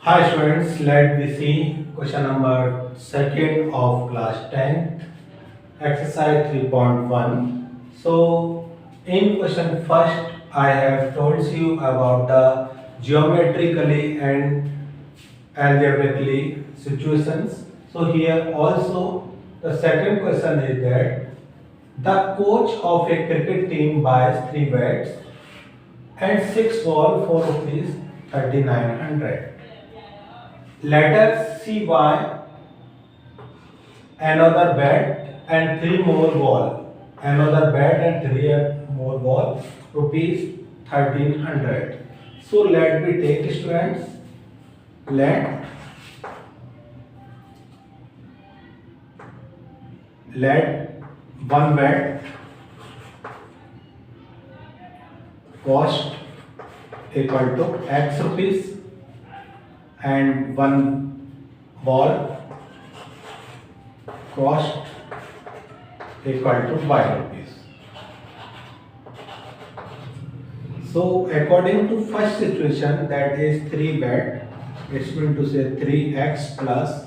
Hi students, let me see question number second of class 10, exercise 3.1. So in question first, I have told you about the geometrically and algebraically situations. So here also the second question is that the coach of a cricket team buys 3 bats and 6 balls for rupees 3900. Let us see why another bat and 3 more ball. Another bat and 3 more ball, rupees 1300. So let me take students. Let let one bat cost equal to x rupees and one ball cost equal to y rupees. So according to first situation, that is 3 bat, it's going to say 3x plus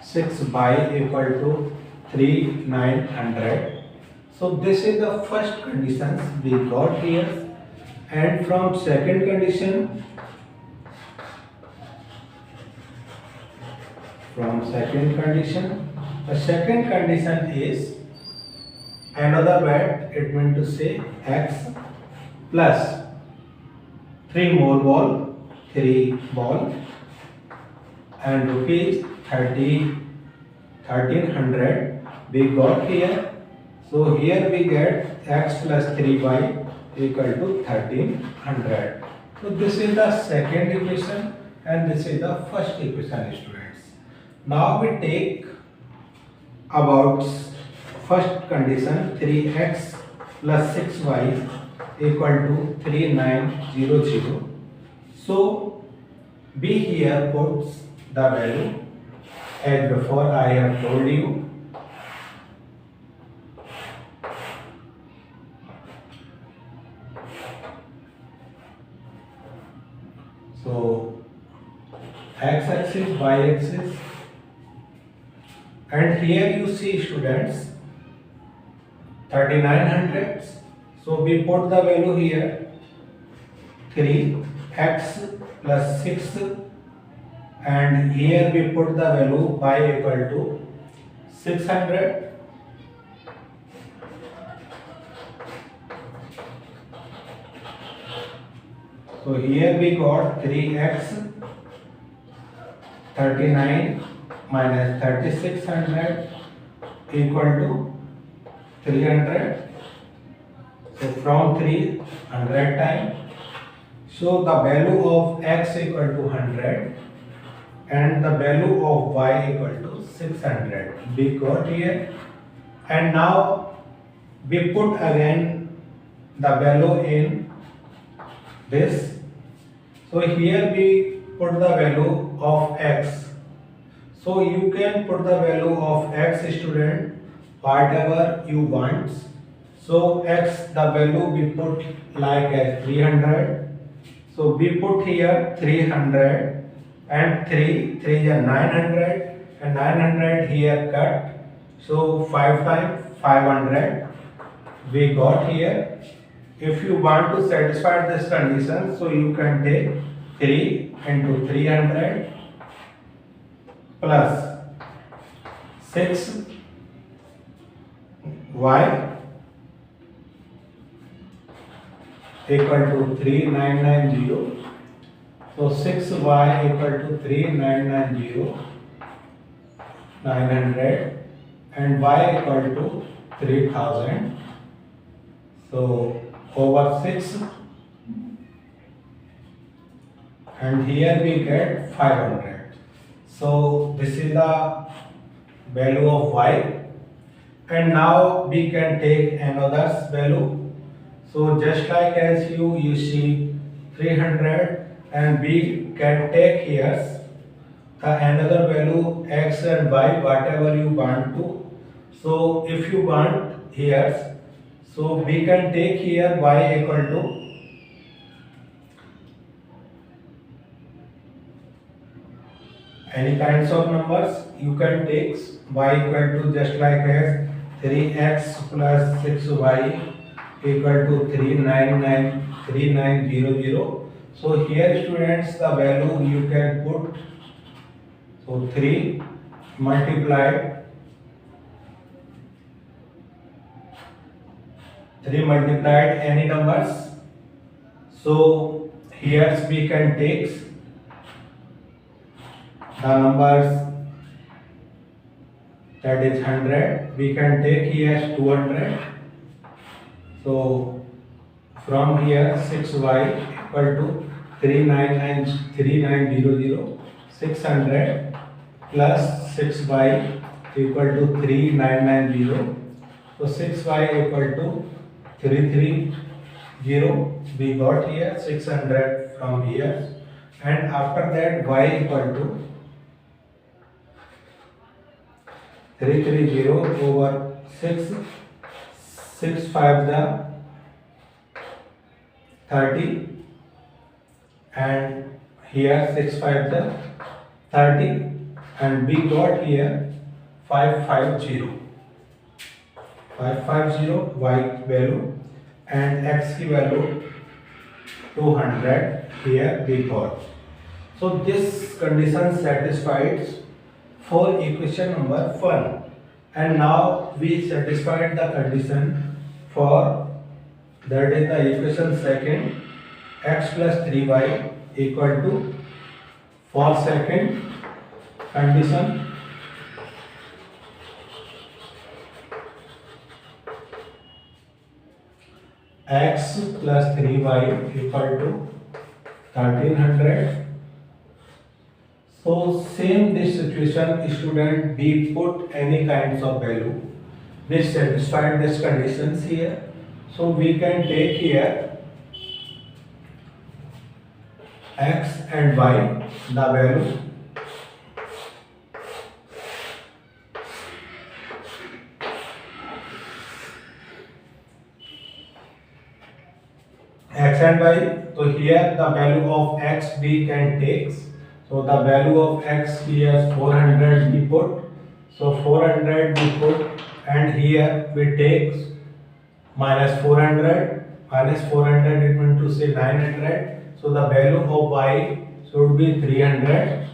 6y equal to 3900. So this is the first conditions we got here, and from second condition, the second condition is another bat, it means to say x plus 3 more ball, 3 ball and rupees 1300 we got here. So here we get x plus 3y equal to 1300. So this is the second equation and this is the first equation, students. Now we take about first condition, 3x plus 6y equal to 3900. So B here puts the value as before I have told you. So x axis, y axis, and here you see students 3900. So we put the value here 3x plus 6 and here we put the value y equal to 600. So here we got 3x 39 minus 3600 equal to 300. So from 300 time. So the value of x equal to 100 and the value of y equal to 600 we got here, and now we put again the value in this. So here we put the value of x. So you can put the value of x, student, whatever you want. So x, the value we put like as 300. So we put here 300 and 3 is 900 and 900 here cut. So 5 times 500 we got here. If you want to satisfy this condition, so you can take 3 into 300 plus 6y equal to 3990. So 6y equal to 3990 900 and y equal to 3000. So over 6 and here we get 500. So this is the value of y, and now we can take another value. So just like as you see 300 and we can take here another value x and y whatever you want to. So if you want here, so we can take here y equal to any kinds of numbers you can take. Y equal to just like as 3x plus 6y equal to 3900. So here students the value you can put, so 3 multiplied any numbers. So here we can take the numbers, that is 100, we can take here 200. So from here 6y equal to 3900, 600 plus 6y equal to 3990. So 6y equal to 330. We got here 600 from here, and after that y equal to 330 over 6, 6 5 the 30, and here 6 5 the 30, and we got here 550 y value, and x की value 200 here we got. So this condition satisfies for equation number 1, and now we satisfied the condition for, that is the equation second, x plus 3y equal to, for second condition x plus 3y equal to 1300. So same this situation student, we put any kinds of value which satisfied these conditions here. So we can take here x and y, the value x and y. So here the value of x we can take. So the value of x here 400 we put. So 400 we put, and here we take minus 400. Minus 400 it means to say 900. So the value of y should be 300,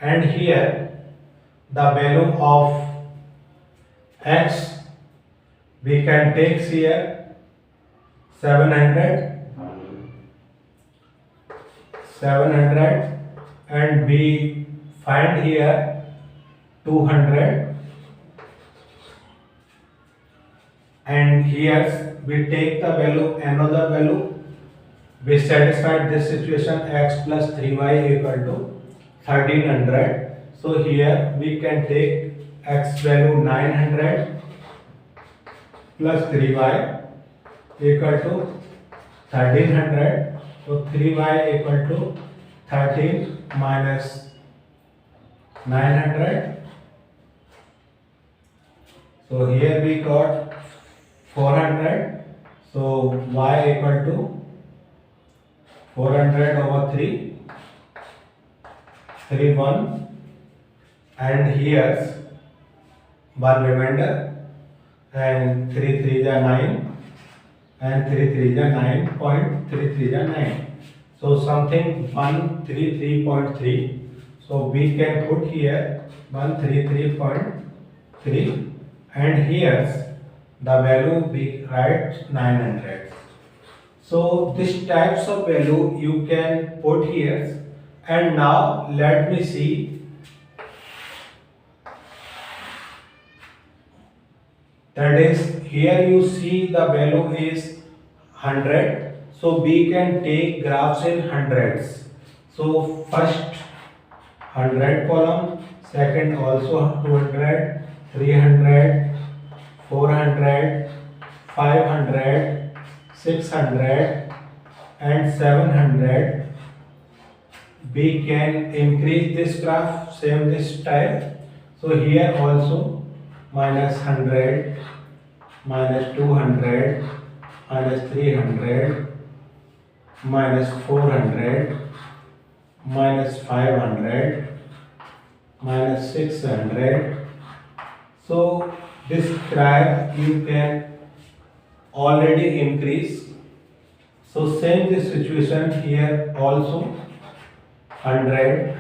and here the value of x we can take here 700, and we find here 200, and here we take the value, another value. We satisfied this situation, x plus 3y equal to 1300. So here we can take x value 900 plus 3y equal to 1300. So 3y equal to 13 minus 900. So here we got 400. So y equal to 400 over 3, 1, and here's 1 remainder, and 3 3 is 9, and 3 3 is 9.33 is 9. So something 133.3. So we can put here 133.3, and here's the value we write 900. So this types of value you can put here, and now let me see. That is, here you see the value is 100. So we can take graphs in hundreds. So first 100 column, second also 200, 300, 400, 500, 600, and 700. We can increase this graph, same this type. So here also minus 100, minus 200, minus 300, minus 400, minus 500, minus 600. So this graph you can already increase. So same this situation here also, 100,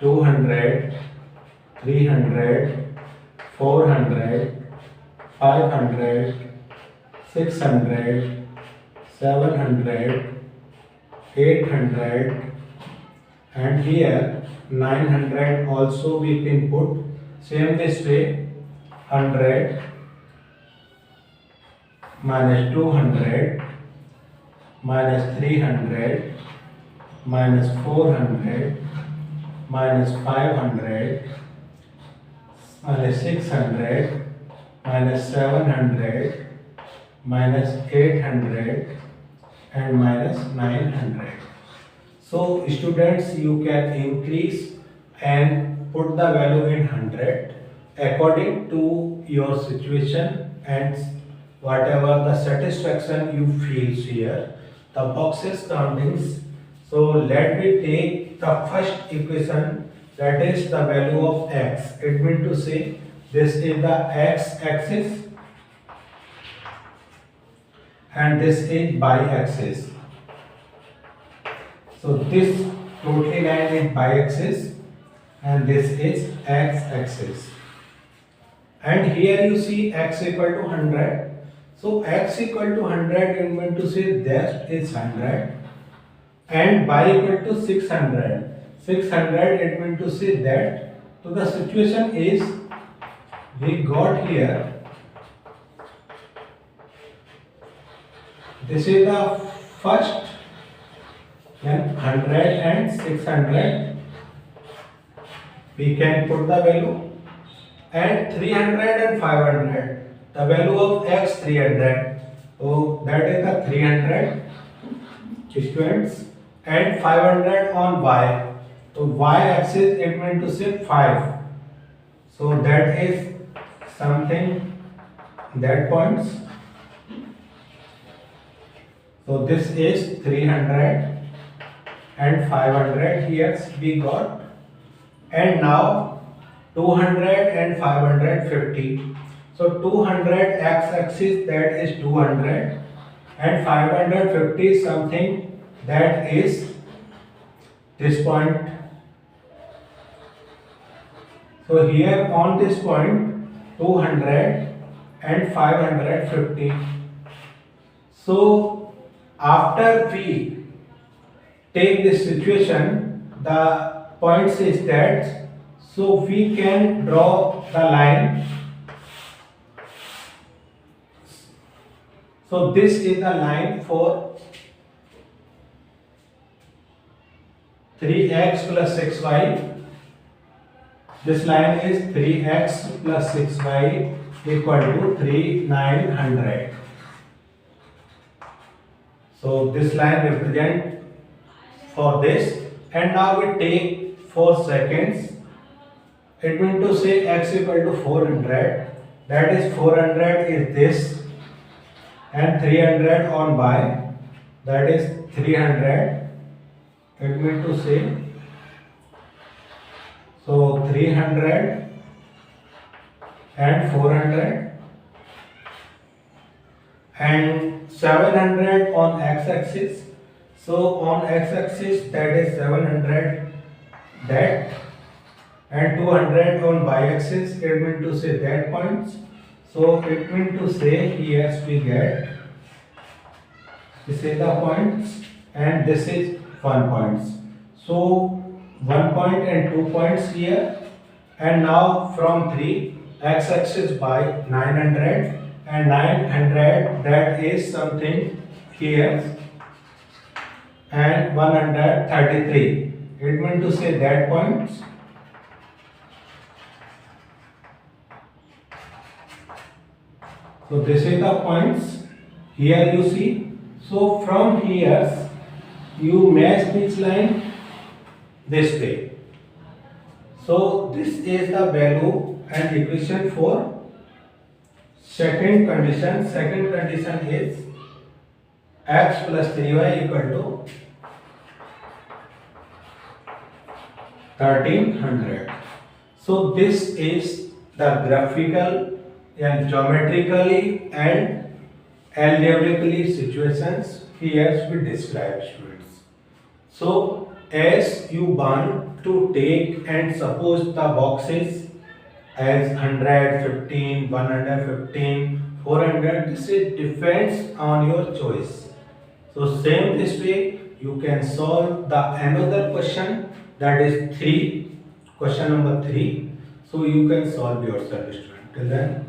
200, 300, 400, 500, 600, 700, 800, and here 900 also we can put. Same this way, 100 minus 200 minus 300 minus 400 minus 500 minus 600 minus 700 minus 800 and minus 900. So students, you can increase and put the value in 100 according to your situation and whatever the satisfaction you feel here. The boxes countings. So let me take the first equation, that is the value of x. It means to say this is the x axis and this is y axis. So this totally line is y axis and this is x axis. And here you see x equal to 100. So x equal to 100, it meant to say that is 100 and y equal to 600. 600, it meant to say that. So the situation is we got here. This is the first, then 100 and 600. We can put the value and 300 and 500. The value of x 300. So that is the 300 students and 500 on y. So y axis it meant to say 5. So that is something that points. So this is 300 and 500 here we got, and now 200 and 550. So 200 x axis, that is 200 and 550 something, that is this point. So here on this point 200 and 550. So after we take this situation, the points is that, so we can draw the line. So this is the line for 3x plus 6y. This line is 3x plus 6y equal to 3900. So this line represent for this, and now we take 4 seconds. It means to say x equal to 400. That is 400 is this, and 300 on y, that is 300. It means to say, so 300 and 400 and 700 on x-axis. So on x-axis that is 700 that, and 200 on y-axis, it means to say that points. So it means to say here we get, this is the points and this is 1 points. So 1 point and 2 points here, and now from 3 x-axis by 900 and 900, that is something here, and 133. It means to say that points. So this is the points here you see. So from here you match this line this way. So this is the value and equation for second condition. Second condition is x plus 3y equal to 1300. So this is the graphical and geometrically and algebraically situations he has been described, students. So as you want to take and suppose the boxes as 100, 15, 115, 400, this it depends on your choice. So same this way you can solve the another question, that is 3, question number 3. So you can solve yourself, student. Till then